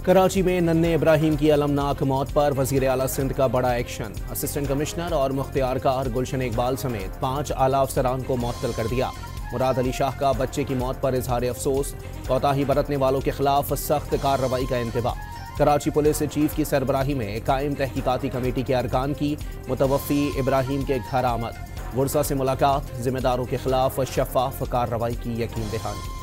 कराची में नन्हे इब्राहिम की अलमनाक मौत पर वजीर आला सिंध का बड़ा एक्शन। असिस्टेंट कमिश्नर और मुख्तियारकार गुलशन इकबाल समेत 5 आला अफसरान को मुअत्तल कर दिया। मुराद अली शाह का बच्चे की मौत पर इजहार अफसोस, कोताही बरतने वालों के खिलाफ सख्त कार्रवाई का इंतबाह। कराची पुलिस चीफ की सरबराही में कायम तहकीकाती कमेटी के अरकान की मुतवफ़ी इब्राहिम के घर आमद। गुरसा से मुलाकात, जिम्मेदारों के खिलाफ शफाफ कार्रवाई की यकीन दहानी।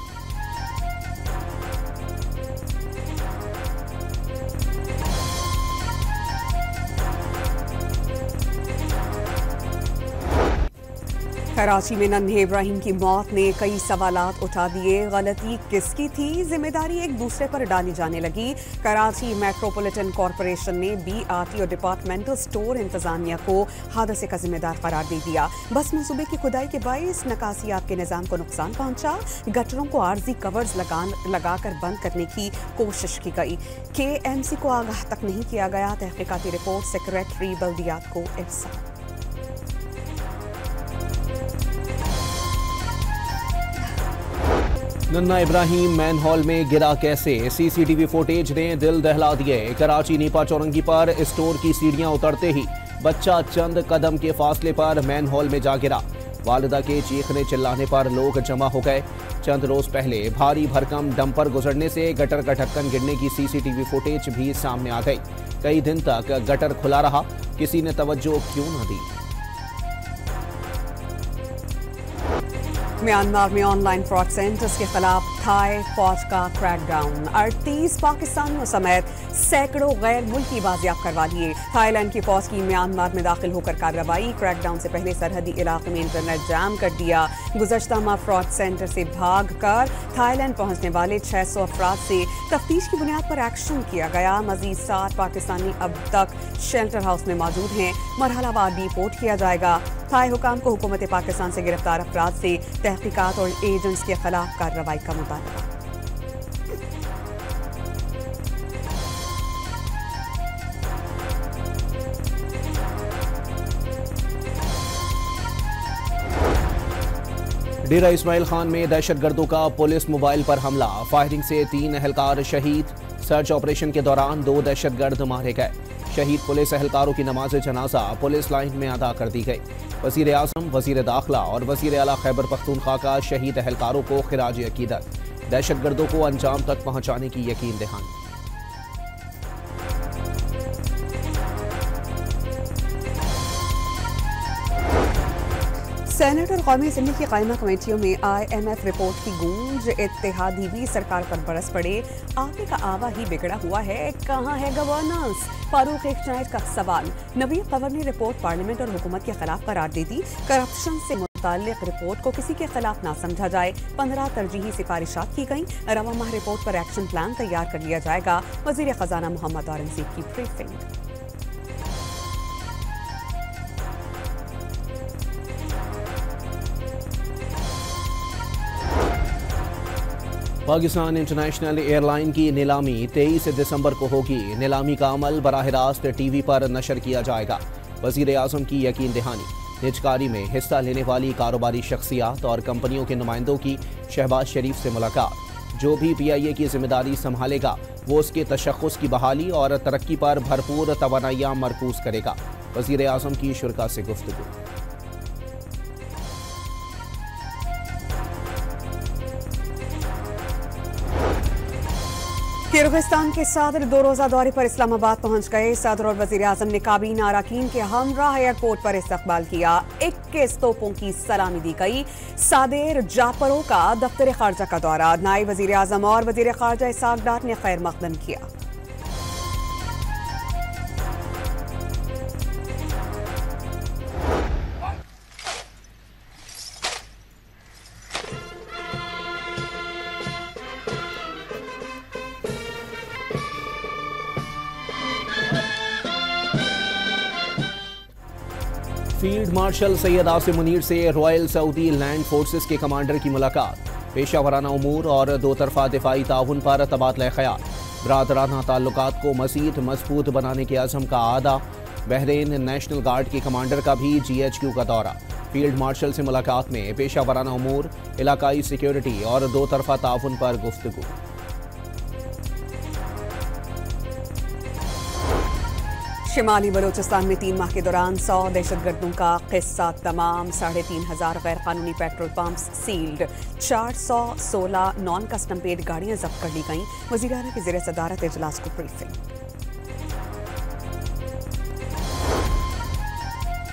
कराची में नन्हे इब्राहिम की मौत ने कई सवालात उठा दिए। गलती किसकी थी? जिम्मेदारी एक दूसरे पर डाली जाने लगी। कराची मेट्रोपॉलिटन कॉरपोरेशन ने BRT और डिपार्टमेंटल स्टोर इंतजामिया को हादसे का जिम्मेदार करार दे दिया। बस मंसूबे की खुदाई के बायस नकासियात के निज़ाम को नुकसान पहुंचा। गटरों को आर्जी कवर्स लगाकर बंद करने की कोशिश की गई। KMC को आगाह तक नहीं किया गया। तहकीकाती रिपोर्ट सेक्रेटरी बल्दियात को इरसाल। नन्हा इब्राहिम मैन हॉल में गिरा कैसे? CCTV फुटेज ने दिल दहला दिए। कराची नीपा चौरंगी पर स्टोर की सीढ़ियां उतरते ही बच्चा चंद कदम के फासले पर मैन हॉल में जा गिरा। वालिदा के चीखने चिल्लाने पर लोग जमा हो गए। चंद रोज पहले भारी भरकम डंपर गुजरने से गटर का ढक्कन गिरने की CCTV फुटेज भी सामने आ गई। कई दिन तक गटर खुला रहा, किसी ने तवज्जो क्यों न दी। म्यांमार में ऑनलाइन फ्रॉड सेंटर्स के खिलाफ थाई फौज का क्रैकडाउन। 38 पाकिस्तानियों समेत सैकड़ों गैर मुल्की बाजियाब करवा लिए। थाईलैंड की फौज की म्यांमार में दाखिल होकर कार्रवाई। क्रैकडाउन से पहले सरहदी इलाके में इंटरनेट जाम कर दिया। गुज़श्ता माह फ्रॉड सेंटर से भागकर थाईलैंड पहुंचने वाले 600 अफराद से तफ्तीश की बुनियाद पर एक्शन किया गया। मजीद 7 पाकिस्तानी अब तक शेल्टर हाउस में मौजूद हैं। मरहलावार डिपोर्ट किया जाएगा। थाई हुकाम को हुकूमत पाकिस्तान से गिरफ्तार अफराद से तहकीकात और एजेंट्स के खिलाफ कार्रवाई का मुतालबा। डेरा इस्माइल खान में दहशतगर्दों का पुलिस मोबाइल पर हमला। फायरिंग से 3 एहलकार शहीद। सर्च ऑपरेशन के दौरान 2 दहशतगर्द मारे गए। शहीद पुलिस एहलकारों की नमाज जनाजा पुलिस लाइन में अदा कर दी गई। वज़ीर आज़म, वज़ीर दाखिला और वज़ीर आला खैबर पख्तूनख्वा का शहीद एहलकारों को खिराज अकीदत। दहशतगर्दों को अंजाम तक पहुंचाने की यकीन दहानी। सेनेट और कौमी असम्बली की कायमा कमेटियों में IMF रिपोर्ट की गूंज। इत्तेहादी भी सरकार पर बरस पड़े। आगे का आवा ही बिगड़ा हुआ है, कहाँ है गवर्नेंस? फारूक एक्चाइट का सवाल। नबी कवर ने रिपोर्ट पार्लियामेंट और हुकूमत के खिलाफ करार दे दी। करप्शन से मुताल्लिक रिपोर्ट को किसी के खिलाफ ना समझा जाए। 15 तरजीही सिफारिशात की गई। रवा माह रिपोर्ट पर एक्शन प्लान तैयार कर लिया जाएगा। वजीर खजाना मोहम्मद औरंगजेब की ब्रीफिंग। पाकिस्तान इंटरनेशनल एयरलाइन की नीलामी 23 दिसंबर को होगी। नीलामी का अमल बराह रास्त TV पर नशर किया जाएगा। वज़ीर आज़म की यकीन दहानी। निजकारी में हिस्सा लेने वाली कारोबारी शख्सियात और कंपनियों के नुमाइंदों की शहबाज शरीफ से मुलाकात। जो भी PIA की जिम्मेदारी संभालेगा वो उसके तशख़्ख़ुस की बहाली और तरक्की पर भरपूर तवानाइयाँ मरकूज करेगा। वज़ीर आज़म की शुरा से गुफ्तगू। किर्गिस्तान के सदर 2 रोज़ा दौरे पर इस्लामाबाद पहुंच गए। सदर और वज़ीर आज़म ने काबीना अरकान के हमराह एयरपोर्ट पर इस्तकबाल किया। 21 तोपों की सलामी दी गई। सादेर जाफरों का दफ्तर खारजा का दौरा। नायब वज़ीर आज़म और वज़ीर खारजा इसहाक डार ने खैर मकदम किया। फील्ड मार्शल सैयद आसिम मुनीर से रॉयल सऊदी लैंड फोर्सेस के कमांडर की मुलाकात। पेशावराना उमूर और 2 तरफा दिफाई ताउन पर तबादला ख्याल। बरादराना ताल्लुकात को मज़ीद मजबूत बनाने के अज़म का आदा। बहरीन नेशनल गार्ड के कमांडर का भी GHQ का दौरा। फील्ड मार्शल से मुलाकात में पेशावराना उमूर, इलाकाई सिक्योरिटी और 2 तरफा ताउन पर गुफ्तगू। शिमाली बलूचिस्तान में 3 माह के दौरान 100 दहशतगर्दों का किस्सा तमाम। 3,500 गैर कानूनी petrol pumps sealed. 416 non custom paid गाड़ियां जब्त कर ली गईं। वज़ीर आला की ज़ेर सदारत इजलास को ब्रीफिंग।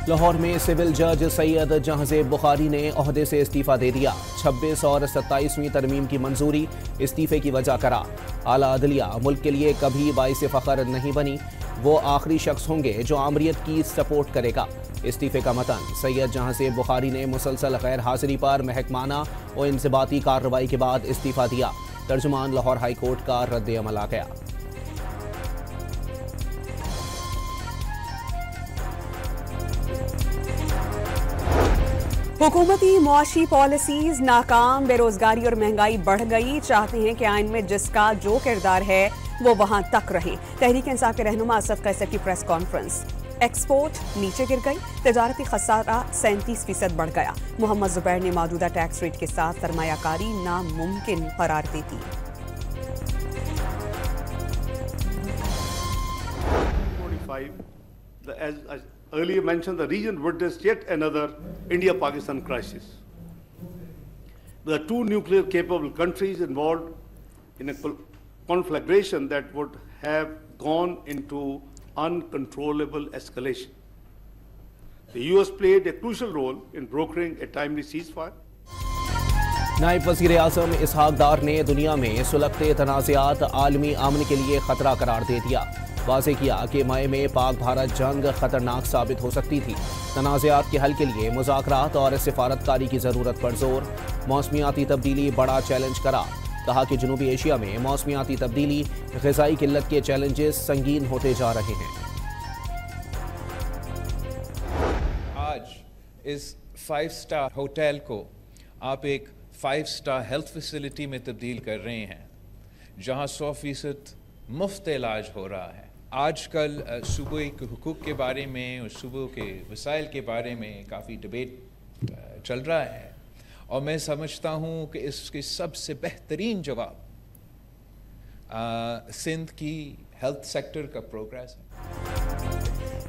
लाहौर में सिविल जज सैयद जहांजेब बुखारी ने ओहदे से इस्तीफा दे दिया। 26 और 27वीं तरमीम की मंजूरी इस्तीफे की वजह करार। आला अदलिया मुल्क के लिए कभी बाइस फख्र नहीं बनी, वो आखिरी शख्स होंगे जो आमरीत की सपोर्ट करेगा। इस्तीफे का मतन सैयद जहांजेब बुखारी ने मुसलसल गैर हाजिरी पर महकमाना और इंज़िबाती कार्रवाई के बाद इस्तीफा दिया। तर्जुमान लाहौर हाई कोर्ट का रद्द अमल आ गया। हुकूमती मुआशी पॉलिसीज नाकाम। बेरोजगारी और महंगाई बढ़ गई। चाहते हैं कि आइन में जिसका जो किरदार है वो वहां तक रहे। तहरीक इंसाफ के रहनुमा असद कैसर की प्रेस कॉन्फ्रेंस। एक्सपोर्ट नीचे गिर गई। तजारती खसारा 37% बढ़ गया। मोहम्मद जुबैर ने मौजूदा टैक्स रेट के साथ सरमायाकारी नामुमकिन करार दे दी। As earlier mentioned, the region witnessed yet another India-Pakistan crisis. There are 2 nuclear-capable countries involved in a conflagration that would have gone into uncontrollable escalation. The US played a crucial role in brokering a timely ceasefire. नायब वज़ीर आज़म इसहाक डार ने दुनिया में सुलगते तनाज़ात आलमी अमन के लिए खतरा करार दे दिया। वाज़ेह किया कि मई में पाक भारत जंग खतरनाक साबित हो सकती थी। तनाज़ात के हल के लिए मुज़ाकरात और सिफारतकारी की ज़रूरत पर जोर। मौसमियाती तब्दीली बड़ा चैलेंज करा। कहा कि जनूबी एशिया में मौसमियाती तब्दीली, ग़िज़ाई किल्लत के चैलेंजेस संगीन होते जा रहे हैं। आज इस 5 स्टार होटल को आप एक 5 स्टार हेल्थ फैसिलिटी में तब्दील कर रहे हैं, जहां 100% मुफ्त इलाज हो रहा है। आजकल सूबे के हुकूक के बारे में और सूबों के वसाइल के बारे में काफ़ी डिबेट चल रहा है, और मैं समझता हूँ कि इसके सबसे बेहतरीन जवाब सिंध की हेल्थ सेक्टर का प्रोग्रेस है।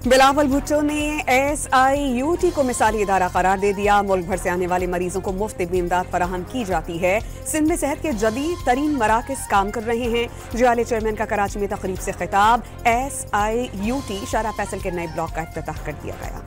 बिलावल भुट्टो ने SIUT को मिसाली इदारा करार दे दिया। मुल्क भर से आने वाले मरीजों को मुफ्त तिब्बी इमदाद फराहम की जाती है। सिंध में सेहत के जदीद तरीन मराकज़ काम कर रहे हैं। जियाले चेयरमैन का कराची में तकरीब से खिताब। SIUT शारा फैसल के नए ब्लॉक का इफ्तिताह कर दिया गया।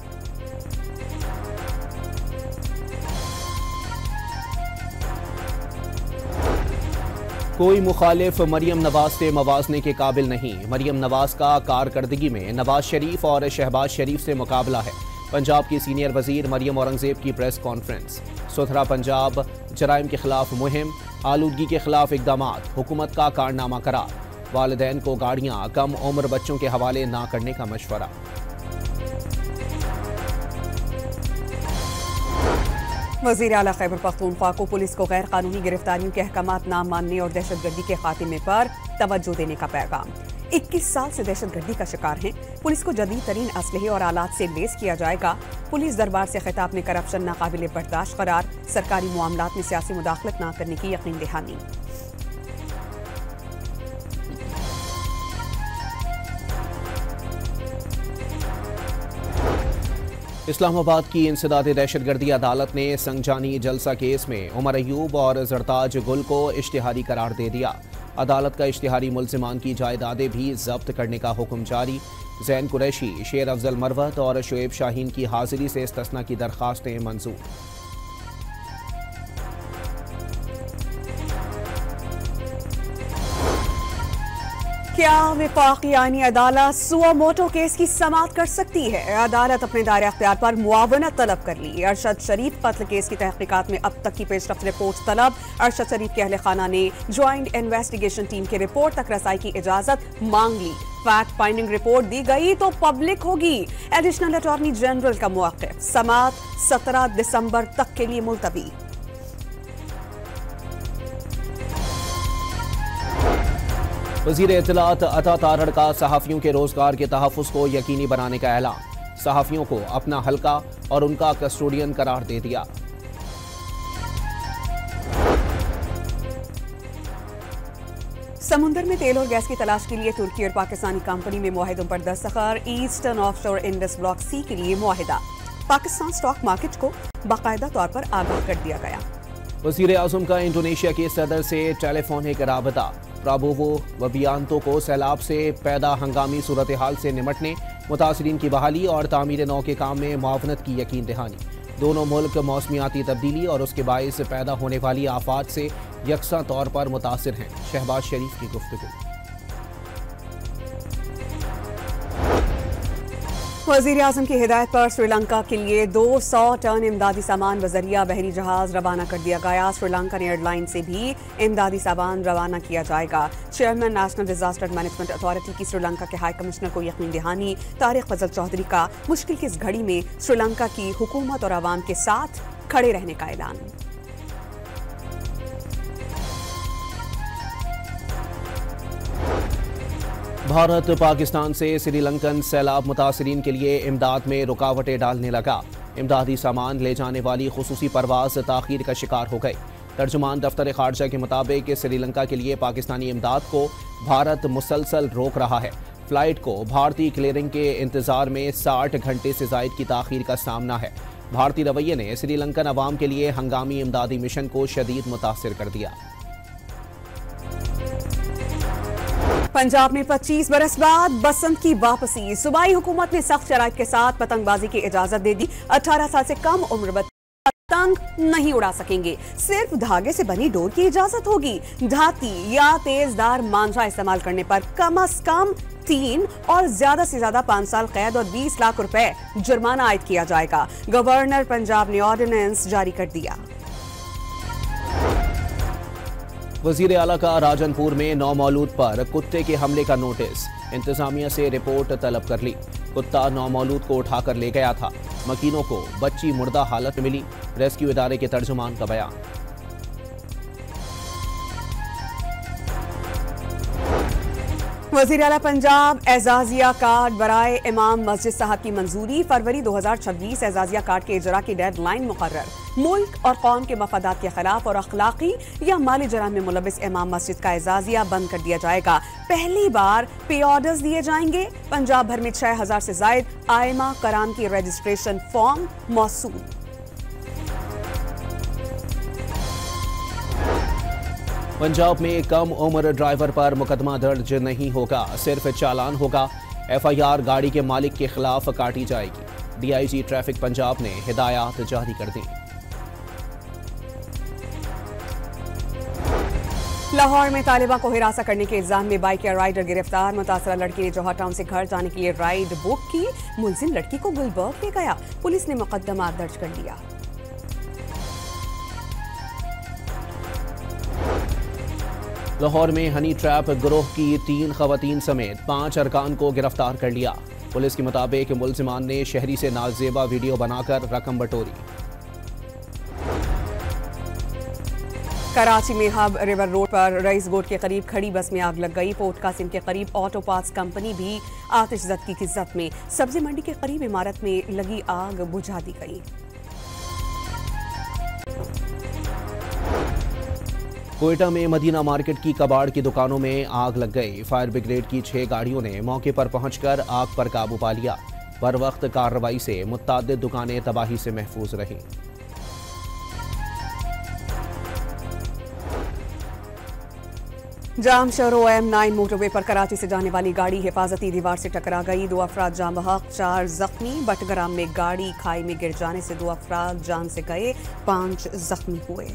कोई मुखालिफ मरियम नवाज से मवाजने के काबिल नहीं। मरियम नवाज का कारकर्दगी में नवाज शरीफ और शहबाज शरीफ से मुकाबला है। पंजाब की सीनियर वजीर मरियम औरंगजेब की प्रेस कॉन्फ्रेंस। सुथरा पंजाब, जराइम के खिलाफ मुहिम, आलूदगी के खिलाफ इकदामात, हुकूमत का कारनामा करार। वालिदैन को गाड़ियां कम उम्र बच्चों के हवाले ना करने का मशवरा। वज़ीर आला खैबर पख्तूनख्वा को पुलिस को गैर कानूनी गिरफ्तारियों के अहकामात ना मानने और दहशतगर्दी के खात्मे पर तवज्जो देने का पैगाम। 21 साल से दहशतगर्दी का शिकार हैं। पुलिस को जदीद तरीन असलहे और आलात से लेस किया जाएगा। पुलिस दरबार से खिताब में करप्शन नाकाबिले बर्दाश्त करार। सरकारी मामलात में सियासी मुदाखलत ना करने की यकीन दहानी। इस्लामाबाद की इंसदाद दहशतगर्दी अदालत ने संगजानी जलसा केस में उमर अयूब और जरताज गुल को इश्तिहारी करार दे दिया। अदालत का इश्तिहारी मुल्जिमान की जायदादें भी जब्त करने का हुक्म जारी। जैन कुरैशी, शेर अफजल मरवत और शुएब शाहीन की हाजिरी से इस्तिस्ना की दरख्वास्तें मंजूर। क्या विफाकी आईनी अदालत सुआ मोटो केस की समाअत कर सकती है? अदालत अपने दायरे अख्तियार पर मुआवनत तलब कर ली। अरशद शरीफ कत्ल केस की तहकीकात में अब तक की पेशरफ्त रिपोर्ट तलब। अरशद शरीफ के अहले खाना ने ज्वाइंट इन्वेस्टिगेशन टीम की रिपोर्ट तक रसाई की इजाजत मांग ली। फैक्ट फाइंडिंग रिपोर्ट दी गई तो पब्लिक होगी। एडिशनल अटॉर्नी जनरल का मौक़िफ़। समाअत 17 दिसंबर तक के लिए मुलतवी। वज़ीर इत्तलात अता तारड़ का सहाफ़ियों के रोजगार के तहफ़्फ़ुज़ को यकीनी बनाने का ऐलान। सहाफ़ियों को अपना हल्का और उनका कस्टोडियन करार दे दिया। समुंदर में तेल और गैस की तलाश के लिए तुर्की और पाकिस्तानी कंपनी में मुआहिदों पर दस्तखत। Eastern offshore Indus block C के लिए मुआहिदा। पाकिस्तान स्टॉक मार्केट को बाकायदा तौर पर आगाह कर दिया गया। वज़ीर आज़म का इंडोनेशिया के सदर से टेलीफोनिक राबता। प्राबोवो वबियांतो को सैलाब से पैदा हंगामी सूरत हाल से निमटने, मुतासरीन की बहाली और तामीर नौ के काम में मुआवनत की यकीन दहानी। दोनों मुल्क मौसमियाती तब्दीली और उसके बायस पैदा होने वाली आफात से यकसा तौर पर मुतासिर हैं। शहबाज शरीफ की गुफ्तगू। वज़ीर आज़म की हिदायत पर श्रीलंका के लिए 200 टन इमदादी सामान बजरिया बहरी जहाज रवाना कर दिया गया। श्रीलंकन एयरलाइन से भी इमदादी सामान रवाना किया जाएगा। Chairman national disaster management authority की श्रीलंका के हाई कमिश्नर को यकीन दहानी। तारिक फजल चौधरी का मुश्किल की इस घड़ी में श्रीलंका की हुकूमत और आवाम के साथ खड़े रहने का ऐलान। भारत पाकिस्तान से श्रीलंकन सैलाब मुतासरीन के लिए इमदाद में रुकावटें डालने लगा। इमदादी सामान ले जाने वाली खुसूसी परवाज ताखीर का शिकार हो गई। तर्जुमान दफ्तर खारजा के मुताबिक श्रीलंका के लिए पाकिस्तानी इमदाद को भारत मुसलसल रोक रहा है। फ्लाइट को भारतीय क्लियरिंग के इंतजार में 60 घंटे से जायद की ताखीर का सामना है। भारतीय रवैये ने श्रीलंकन अवाम के लिए हंगामी इमदादी मिशन को शदीद मुतासिर कर दिया। पंजाब में 25 बरस बाद बसंत की वापसी। सूबाई हुकूमत ने सख्त शराइत के साथ पतंगबाजी की इजाजत दे दी। 18 साल से कम उम्र पतंग नहीं उड़ा सकेंगे। सिर्फ धागे से बनी डोर की इजाजत होगी। धाती या तेजदार मांझा इस्तेमाल करने पर कम से कम 3 और ज्यादा से ज्यादा 5 साल कैद और 20 लाख रुपए जुर्माना आयद किया जाएगा। गवर्नर पंजाब ने ऑर्डिनेंस जारी कर दिया। वजीर आला का राजनपुर में नौमौलूद पर कुत्ते के हमले का नोटिस। इंतजामिया से रिपोर्ट तलब कर ली। कुत्ता नौमौलूद को उठाकर ले गया था। मकीनों को बच्ची मुर्दा हालत में मिली। रेस्क्यू इदारे के तर्जुमान का बयान। वज़ीर आला पंजाब एजाजिया कार्ड बराए इमाम मस्जिद साहब की मंजूरी। फरवरी 2026 एजाजिया कार्ड के इजरा की डेडलाइन मुकर्रर। मुल्क और कौम के मफादात के खिलाफ और अखलाकी या माली जराम में मुलविस इमाम मस्जिद का एजाजिया बंद कर दिया जाएगा। पहली बार पे ऑर्डर्स दिए जाएंगे। पंजाब भर में 6000 से जायद आयमा कराम की रजिस्ट्रेशन फॉर्म मौसूल। पंजाब में कम उम्र ड्राइवर पर मुकदमा दर्ज नहीं होगा, सिर्फ चालान होगा। FIR गाड़ी के मालिक के खिलाफ काटी जाएगी। DIG ट्रैफिक पंजाब ने हिदायत जारी कर दी। लाहौर में तालिबान को हिरासा करने के इल्जाम में बाइक या राइडर गिरफ्तार। मुतासरा लड़की ने जौहर टाउन से घर जाने के लिए राइड बुक की। मुलजिम लड़की को गुलबर्ग ले गया। पुलिस ने मुकदमा दर्ज कर लिया। लाहौर में हनी ट्रैप गिरोह की 3 खवातीन समेत 5 अरकान को गिरफ्तार कर लिया। पुलिस के मुताबिक मुलजिमान ने शहरी से नाजेबा वीडियो बनाकर रकम बटोरी। कराची में हब रिवर रोड पर रईस बोर्ड के करीब खड़ी बस में आग लग गई। पोर्ट कासिम के करीब ऑटो पार्ट्स कंपनी भी आतिशज़दगी की जद में। सब्जी मंडी के करीब इमारत में लगी आग बुझा दी गई। कोयटा में मदीना मार्केट की कबाड़ की दुकानों में आग लग गई। फायर ब्रिगेड की 6 गाड़ियों ने मौके पर पहुंचकर आग पर काबू पा लिया। बर वक्त कार्रवाई से मुत्तादिद दुकानें तबाही से महफूज रहीं। जाम शहर OM9 मोटरवे पर कराची से जाने वाली गाड़ी हिफाजती दीवार से टकरा गई। 2 अफराद जाम बहक, 4 जख्मी। बटग्राम में गाड़ी खाई में गिर जाने से 2 अफराद जान से गए, 5 जख्मी हुए।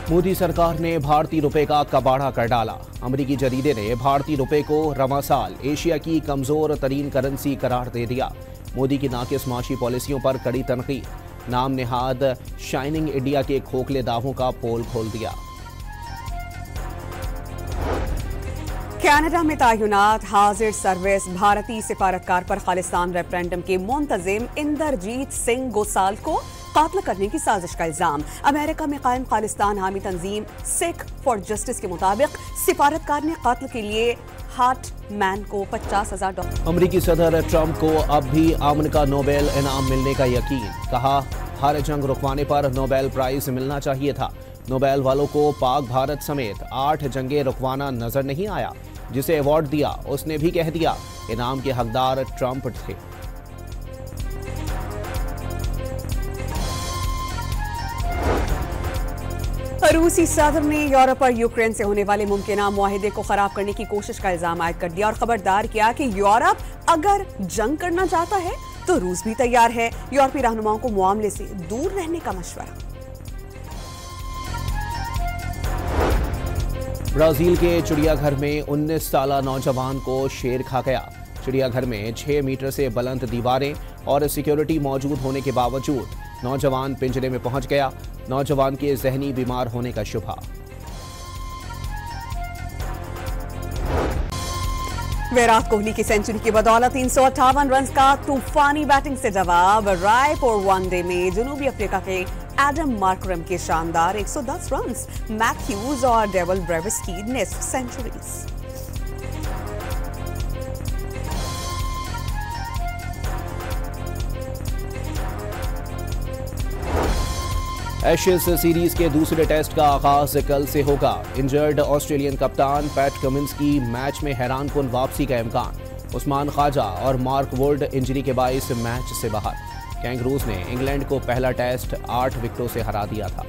मोदी सरकार ने भारतीय रुपए का कबाड़ा कर डाला। अमरीकी जरीदे ने भारतीय रुपए को रवां साल एशिया की कमजोर तरीन करेंसी करार दे दिया। मोदी की नाकिस माशी पॉलिसियों पर कड़ी तनकीद। नाम नेहाद शाइनिंग इंडिया के खोखले दावों का पोल खोल दिया। कनाडा में तैनात हाजिर सर्विस भारतीय सिफारतकार पर खालिस्तान रेफरेंडम के मुंतजिम इंदरजीत सिंह गोसाल को कातल करने की साजिश का इल्जाम। अमेरिका में कायम खालिस्तान हामी तंजीम सिख फॉर जस्टिस के मुताबिक सिफारतकार ने कातल के लिए हार्ट मैन को $50,000। अमरीकी सदर ट्रंप को अब भी अमन का नोबेल इनाम मिलने का यकीन। कहा, हर जंग रुकवाने पर नोबेल प्राइज मिलना चाहिए था। नोबेल वालों को पाक भारत समेत 8 जंगें रुकवाना नजर नहीं आया। जिसे अवार्ड दिया उसने भी कह दिया इनाम के हकदार ट्रंप थे। रूसी सदर ने यूरोप और यूक्रेन से होने वाले मुमकिन मुआहिदे को खराब करने की कोशिश का इल्जाम आयद कर दिया और खबरदार किया कि यूरोप अगर जंग करना चाहता है तो रूस भी तैयार है। यूरोपीय रहनुमाओं को मामले से दूर रहने का मशवरा। ब्राजील के चिड़ियाघर में 19 साल नौजवान को शेर खा गया। चिड़ियाघर में 6 मीटर से बुलंद दीवारें और सिक्योरिटी मौजूद होने के बावजूद नौजवान पिंजरे में पहुंच गया। नौजवान के जहनी बीमार होने का शुबा। विराट कोहली की सेंचुरी की बदौलत 358 रन का तूफानी बैटिंग से जवाब। रायपुर वनडे में जनूबी अफ्रीका के एडम मार्करम के शानदार 110 रन। मैथ्यूज और डेवल ब्रेविस की निस्फ सेंचुरीज। एशेज सीरीज के दूसरे टेस्ट का आगाज कल से होगा। इंजर्ड ऑस्ट्रेलियन कप्तान पैट कमिंस की मैच में हैरानकुन वापसी का इम्कान। उस्मान ख्वाजा और मार्क वुड इंजरी के बायस मैच से बाहर। कैंगरूज ने इंग्लैंड को पहला टेस्ट 8 विकेटों से हरा दिया था।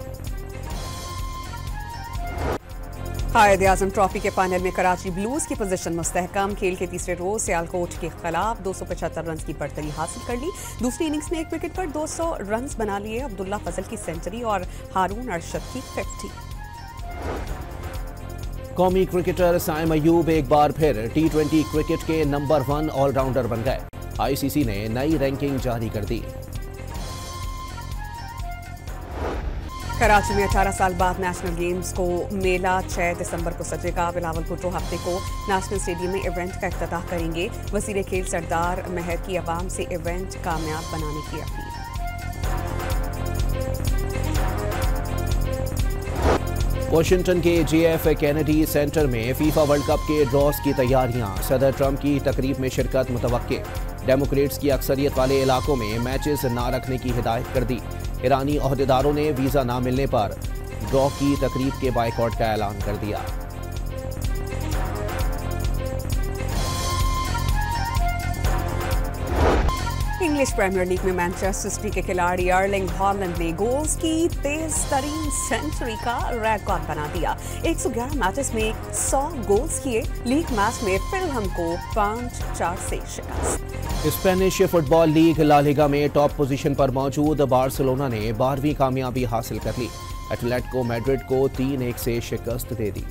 कायद-ए-आज़म ट्रॉफी के फाइनल में कराची ब्लूज की पोजीशन मुस्तहकम। खेल के तीसरे रोज सियालकोट के खिलाफ 275 रन की बढ़तरी हासिल कर ली। दूसरी इनिंग्स में 1 विकेट पर 200 रन बना लिए। अब्दुल्ला फजल की सेंचुरी और हारून अरशद की 50। कौमी क्रिकेटर साइम अयूब एक बार फिर T20 क्रिकेट के नंबर 1 ऑलराउंडर बन गए। ICC ने नई रैंकिंग जारी कर दी। कराची में 18 साल बाद नेशनल गेम्स को मेला 6 दिसंबर को सजेगा। बिलावल भुट्टो हफ्ते को नेशनल स्टेडियम में इवेंट का इफ्तिताह करेंगे। वज़ीर खेल सरदार महर की अवाम से इवेंट कामयाब बनाने की अपील। वॉशिंगटन के JF कैनेडी सेंटर में फीफा वर्ल्ड कप के ड्रॉस की तैयारियां। सदर ट्रंप की तकरीब में शिरकत मुतवक्के। डेमोक्रेट्स की अक्सरियत वाले इलाकों में मैचेस ना रखने की हिदायत कर दी। ईरानी ओहदेदारों ने वीजा ना मिलने पर ड्रॉ की तकरीब के बायकॉट का ऐलान कर दिया। इंग्लिश प्रीमियर लीग में मैनचेस्टर सिटी के खिलाड़ी अर्लिंग हॉलैंड ने गोल्स की तेज तरीन सेंचुरी का रिकॉर्ड बना दिया। 111 मैचेस में 100 गोल्स किए। लीग मैच में फिलहम को 5-4 से शिकस्त। Spanish football league La Liga में टॉप पोजीशन पर मौजूद बार्सिलोना ने 12वीं कामयाबी हासिल कर ली। एटलेटिको मैड्रिड को 3-1 से शिकस्त दे दी।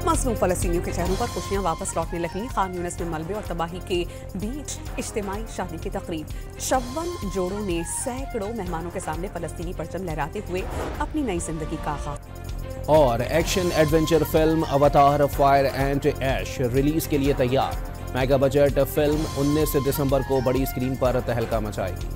मसलूम फलस्तीनियों के चेहरों पर खुशियां वापस लौटने लगी। खान यूनिस में मलबे और तबाही के बीच इज्तिमाई शादी की तकरीब। 56 जोड़ों ने सैकड़ों मेहमानों के सामने फलस्तीनी परचम लहराते हुए अपनी नई जिंदगी का आगाज। और एक्शन एडवेंचर फिल्म अवतार फायर एंड ऐश रिलीज के लिए तैयार। मेगा बजट फिल्म 19 दिसंबर को बड़ी स्क्रीन पर तहलका मचाएगी।